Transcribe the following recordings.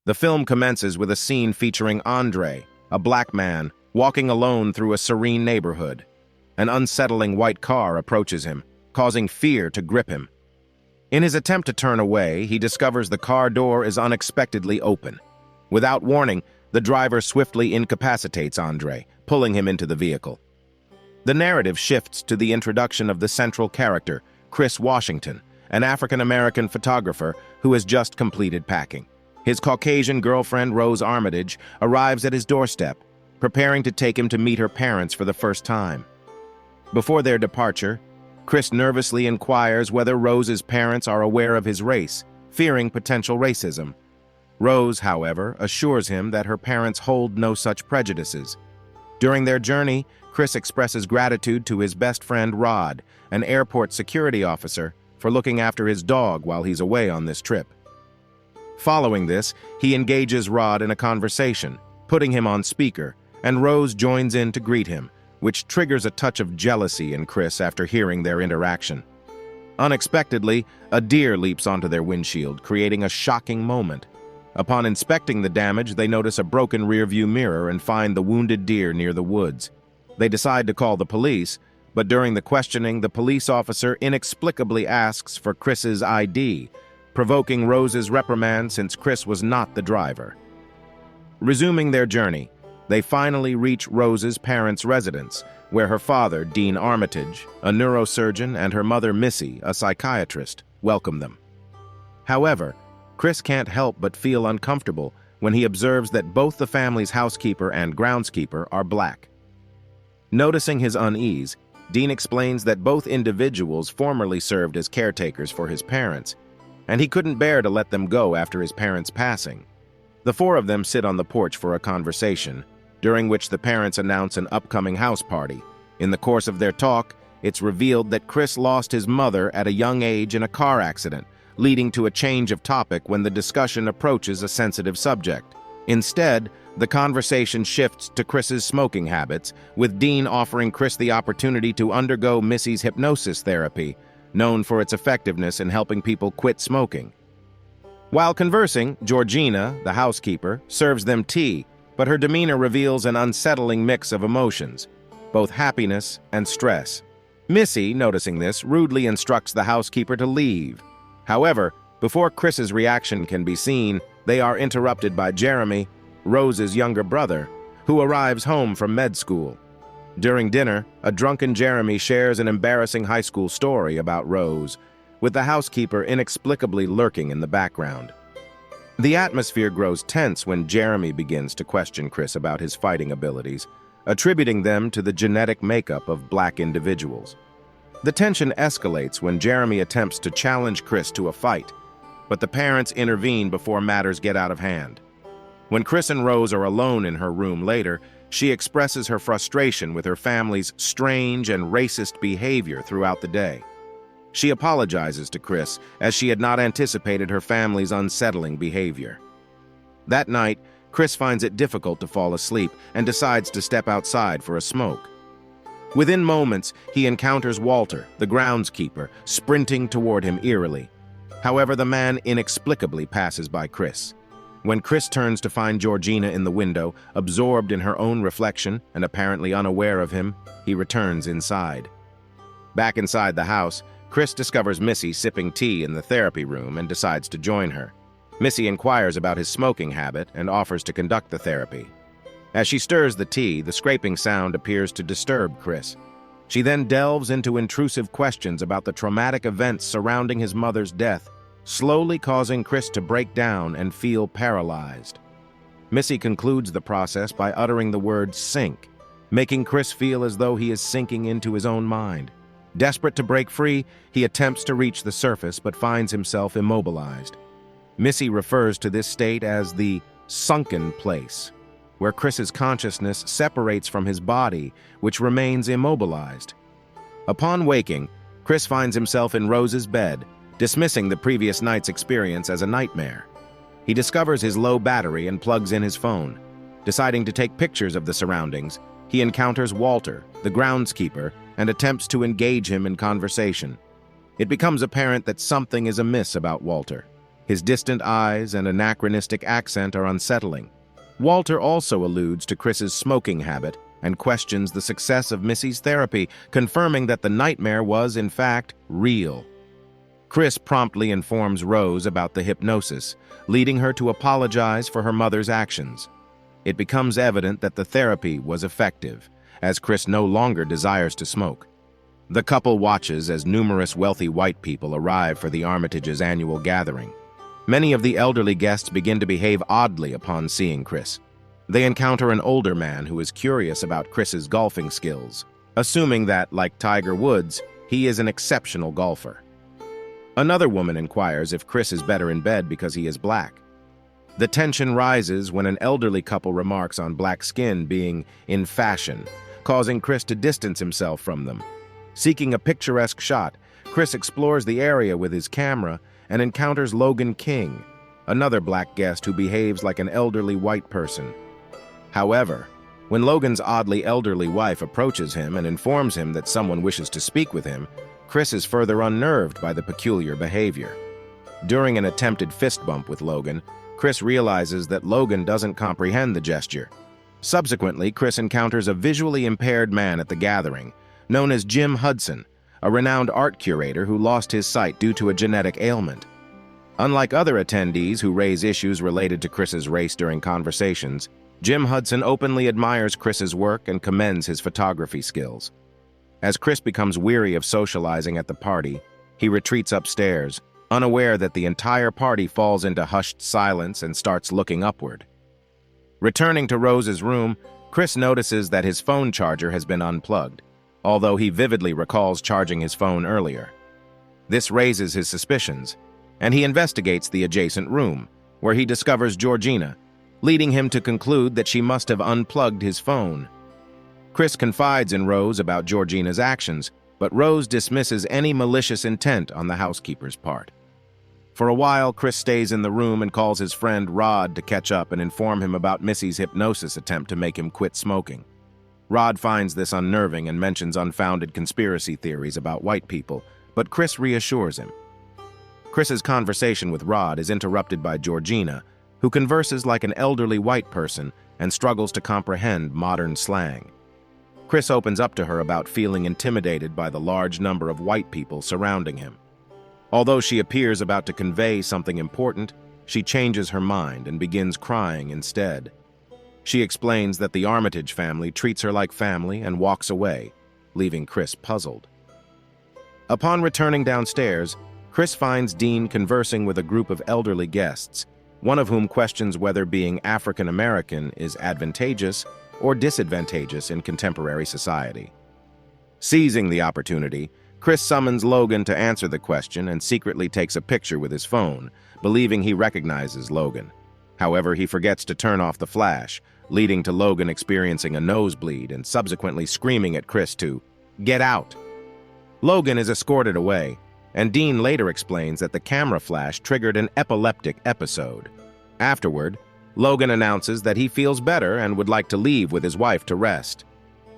The film commences with a scene featuring Andre, a black man, walking alone through a serene neighborhood. An unsettling white car approaches him, causing fear to grip him. In his attempt to turn away, he discovers the car door is unexpectedly open. Without warning, the driver swiftly incapacitates Andre, pulling him into the vehicle. The narrative shifts to the introduction of the central character, Chris Washington, an African-American photographer who has just completed packing. His Caucasian girlfriend, Rose Armitage, arrives at his doorstep, preparing to take him to meet her parents for the first time. Before their departure, Chris nervously inquires whether Rose's parents are aware of his race, fearing potential racism. Rose, however, assures him that her parents hold no such prejudices. During their journey, Chris expresses gratitude to his best friend Rod, an airport security officer, for looking after his dog while he's away on this trip. Following this, he engages Rod in a conversation, putting him on speaker, and Rose joins in to greet him, which triggers a touch of jealousy in Chris after hearing their interaction. Unexpectedly, a deer leaps onto their windshield, creating a shocking moment. Upon inspecting the damage, they notice a broken rearview mirror and find the wounded deer near the woods. They decide to call the police, but during the questioning, the police officer inexplicably asks for Chris's ID, provoking Rose's reprimand since Chris was not the driver. Resuming their journey, they finally reach Rose's parents' residence, where her father, Dean Armitage, a neurosurgeon, and her mother, Missy, a psychiatrist, welcome them. However, Chris can't help but feel uncomfortable when he observes that both the family's housekeeper and groundskeeper are black. Noticing his unease, Dean explains that both individuals formerly served as caretakers for his parents, and he couldn't bear to let them go after his parents' passing. The four of them sit on the porch for a conversation, during which the parents announce an upcoming house party. In the course of their talk, it's revealed that Chris lost his mother at a young age in a car accident, leading to a change of topic when the discussion approaches a sensitive subject. Instead, the conversation shifts to Chris's smoking habits, with Dean offering Chris the opportunity to undergo Missy's hypnosis therapy, known for its effectiveness in helping people quit smoking. While conversing, Georgina, the housekeeper, serves them tea, but her demeanor reveals an unsettling mix of emotions, both happiness and stress. Missy, noticing this, rudely instructs the housekeeper to leave. However, before Chris's reaction can be seen, they are interrupted by Jeremy, Rose's younger brother, who arrives home from med school. During dinner, a drunken Jeremy shares an embarrassing high school story about Rose, with the housekeeper inexplicably lurking in the background. The atmosphere grows tense when Jeremy begins to question Chris about his fighting abilities, attributing them to the genetic makeup of black individuals. The tension escalates when Jeremy attempts to challenge Chris to a fight, but the parents intervene before matters get out of hand. When Chris and Rose are alone in her room later, she expresses her frustration with her family's strange and racist behavior throughout the day. She apologizes to Chris as she had not anticipated her family's unsettling behavior. That night, Chris finds it difficult to fall asleep and decides to step outside for a smoke. Within moments, he encounters Walter, the groundskeeper, sprinting toward him eerily. However, the man inexplicably passes by Chris. When Chris turns to find Georgina in the window, absorbed in her own reflection and apparently unaware of him, he returns inside. Back inside the house, Chris discovers Missy sipping tea in the therapy room and decides to join her. Missy inquires about his smoking habit and offers to conduct the therapy. As she stirs the tea, the scraping sound appears to disturb Chris. She then delves into intrusive questions about the traumatic events surrounding his mother's death, slowly causing Chris to break down and feel paralyzed. Missy concludes the process by uttering the word sink, making Chris feel as though he is sinking into his own mind. Desperate to break free, he attempts to reach the surface but finds himself immobilized. Missy refers to this state as the sunken place, where Chris's consciousness separates from his body, which remains immobilized. Upon waking, Chris finds himself in Rose's bed, dismissing the previous night's experience as a nightmare. He discovers his low battery and plugs in his phone. Deciding to take pictures of the surroundings, he encounters Walter, the groundskeeper, and attempts to engage him in conversation. It becomes apparent that something is amiss about Walter. His distant eyes and anachronistic accent are unsettling. Walter also alludes to Chris's smoking habit and questions the success of Missy's therapy, confirming that the nightmare was, in fact, real. Chris promptly informs Rose about the hypnosis, leading her to apologize for her mother's actions. It becomes evident that the therapy was effective, as Chris no longer desires to smoke. The couple watches as numerous wealthy white people arrive for the Armitages' annual gathering. Many of the elderly guests begin to behave oddly upon seeing Chris. They encounter an older man who is curious about Chris's golfing skills, assuming that, like Tiger Woods, he is an exceptional golfer. Another woman inquires if Chris is better in bed because he is black. The tension rises when an elderly couple remarks on black skin being in fashion, causing Chris to distance himself from them. Seeking a picturesque shot, Chris explores the area with his camera and encounters Logan King, another black guest who behaves like an elderly white person. However, when Logan's oddly elderly wife approaches him and informs him that someone wishes to speak with him, Chris is further unnerved by the peculiar behavior. During an attempted fist bump with Logan, Chris realizes that Logan doesn't comprehend the gesture. Subsequently, Chris encounters a visually impaired man at the gathering, known as Jim Hudson, a renowned art curator who lost his sight due to a genetic ailment. Unlike other attendees who raise issues related to Chris's race during conversations, Jim Hudson openly admires Chris's work and commends his photography skills. As Chris becomes weary of socializing at the party, he retreats upstairs, unaware that the entire party falls into hushed silence and starts looking upward. Returning to Rose's room, Chris notices that his phone charger has been unplugged, although he vividly recalls charging his phone earlier. This raises his suspicions, and he investigates the adjacent room, where he discovers Georgina, leading him to conclude that she must have unplugged his phone. Chris confides in Rose about Georgina's actions, but Rose dismisses any malicious intent on the housekeeper's part. For a while, Chris stays in the room and calls his friend Rod to catch up and inform him about Missy's hypnosis attempt to make him quit smoking. Rod finds this unnerving and mentions unfounded conspiracy theories about white people, but Chris reassures him. Chris's conversation with Rod is interrupted by Georgina, who converses like an elderly white person and struggles to comprehend modern slang. Chris opens up to her about feeling intimidated by the large number of white people surrounding him. Although she appears about to convey something important, she changes her mind and begins crying instead. She explains that the Armitage family treats her like family and walks away, leaving Chris puzzled. Upon returning downstairs, Chris finds Dean conversing with a group of elderly guests, one of whom questions whether being African American is advantageous or disadvantageous in contemporary society. Seizing the opportunity, Chris summons Logan to answer the question and secretly takes a picture with his phone, believing he recognizes Logan. However, he forgets to turn off the flash, leading to Logan experiencing a nosebleed and subsequently screaming at Chris to get out. Logan is escorted away, and Dean later explains that the camera flash triggered an epileptic episode. Afterward, Logan announces that he feels better and would like to leave with his wife to rest.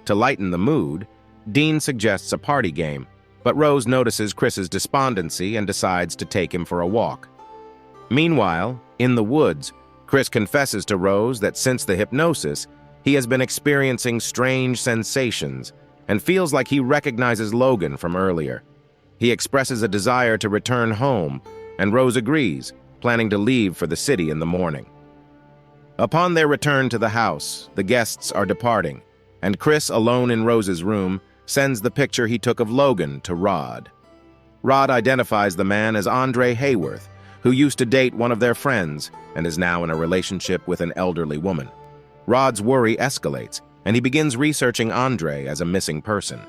To lighten the mood, Dean suggests a party game, but Rose notices Chris's despondency and decides to take him for a walk. Meanwhile, in the woods, Chris confesses to Rose that since the hypnosis, he has been experiencing strange sensations and feels like he recognizes Logan from earlier. He expresses a desire to return home, and Rose agrees, planning to leave for the city in the morning. Upon their return to the house, the guests are departing, and Chris, alone in Rose's room, sends the picture he took of Logan to Rod. Rod identifies the man as Andre Hayworth, who used to date one of their friends and is now in a relationship with an elderly woman. Rod's worry escalates, and he begins researching Andre as a missing person.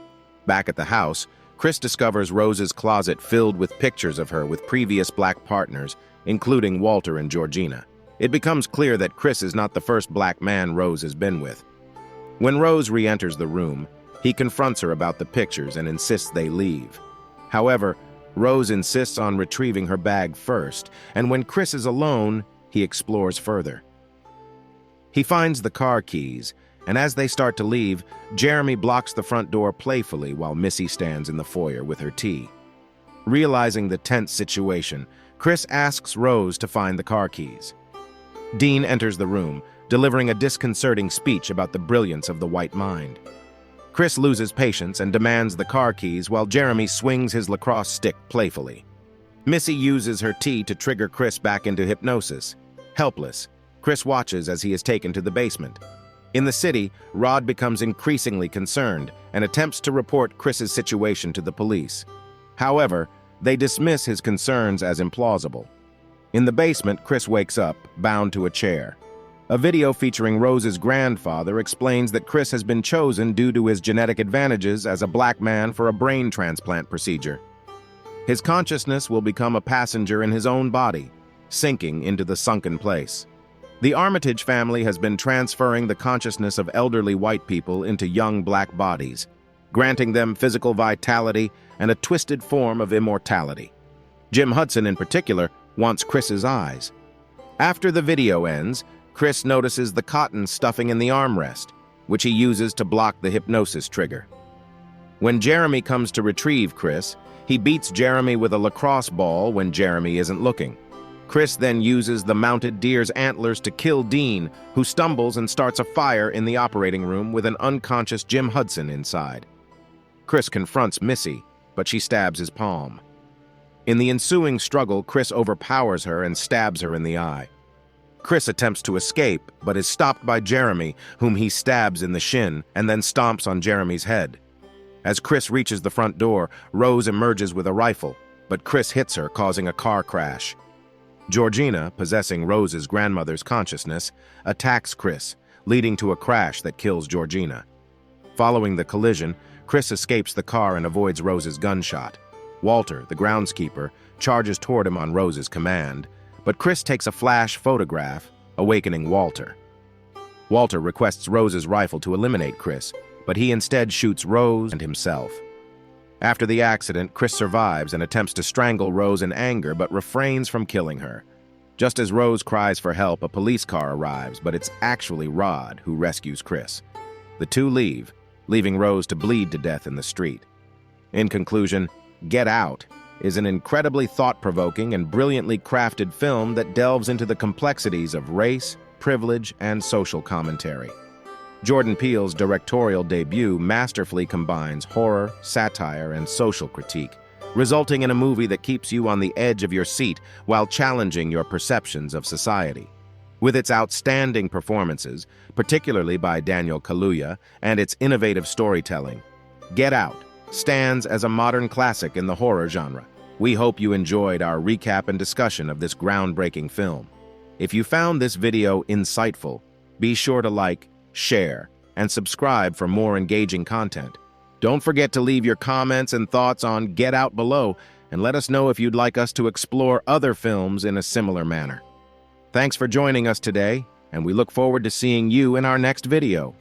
Back at the house, Chris discovers Rose's closet filled with pictures of her with previous black partners, including Walter and Georgina. It becomes clear that Chris is not the first black man Rose has been with. When Rose re-enters the room, he confronts her about the pictures and insists they leave. However, Rose insists on retrieving her bag first, and when Chris is alone, he explores further. He finds the car keys, and as they start to leave, Jeremy blocks the front door playfully while Missy stands in the foyer with her tea. Realizing the tense situation, Chris asks Rose to find the car keys. Dean enters the room, delivering a disconcerting speech about the brilliance of the white mind. Chris loses patience and demands the car keys while Jeremy swings his lacrosse stick playfully. Missy uses her tea to trigger Chris back into hypnosis. Helpless, Chris watches as he is taken to the basement. In the city, Rod becomes increasingly concerned and attempts to report Chris's situation to the police. However, they dismiss his concerns as implausible. In the basement, Chris wakes up, bound to a chair. A video featuring Rose's grandfather explains that Chris has been chosen due to his genetic advantages as a black man for a brain transplant procedure. His consciousness will become a passenger in his own body, sinking into the sunken place. The Armitage family has been transferring the consciousness of elderly white people into young black bodies, granting them physical vitality and a twisted form of immortality. Jim Hudson, in particular, wants Chris's eyes. After the video ends, Chris notices the cotton stuffing in the armrest, which he uses to block the hypnosis trigger. When Jeremy comes to retrieve Chris, he beats Jeremy with a lacrosse ball when Jeremy isn't looking. Chris then uses the mounted deer's antlers to kill Dean, who stumbles and starts a fire in the operating room with an unconscious Jim Hudson inside. Chris confronts Missy, but she stabs his palm. In the ensuing struggle, Chris overpowers her and stabs her in the eye. Chris attempts to escape, but is stopped by Jeremy, whom he stabs in the shin and then stomps on Jeremy's head. As Chris reaches the front door, Rose emerges with a rifle, but Chris hits her, causing a car crash. Georgina, possessing Rose's grandmother's consciousness, attacks Chris, leading to a crash that kills Georgina. Following the collision, Chris escapes the car and avoids Rose's gunshot. Walter, the groundskeeper, charges toward him on Rose's command, but Chris takes a flash photograph, awakening Walter. Walter requests Rose's rifle to eliminate Chris, but he instead shoots Rose and himself. After the accident, Chris survives and attempts to strangle Rose in anger but refrains from killing her. Just as Rose cries for help, a police car arrives, but it's actually Rod who rescues Chris. The two leave, leaving Rose to bleed to death in the street. In conclusion, Get Out is an incredibly thought-provoking and brilliantly crafted film that delves into the complexities of race, privilege, and social commentary. Jordan Peele's directorial debut masterfully combines horror, satire, and social critique, resulting in a movie that keeps you on the edge of your seat while challenging your perceptions of society. With its outstanding performances, particularly by Daniel Kaluuya, and its innovative storytelling, Get Out stands as a modern classic in the horror genre. We hope you enjoyed our recap and discussion of this groundbreaking film. If you found this video insightful, be sure to like, share, and subscribe for more engaging content. Don't forget to leave your comments and thoughts on Get Out below, and let us know if you'd like us to explore other films in a similar manner. Thanks for joining us today, and we look forward to seeing you in our next video.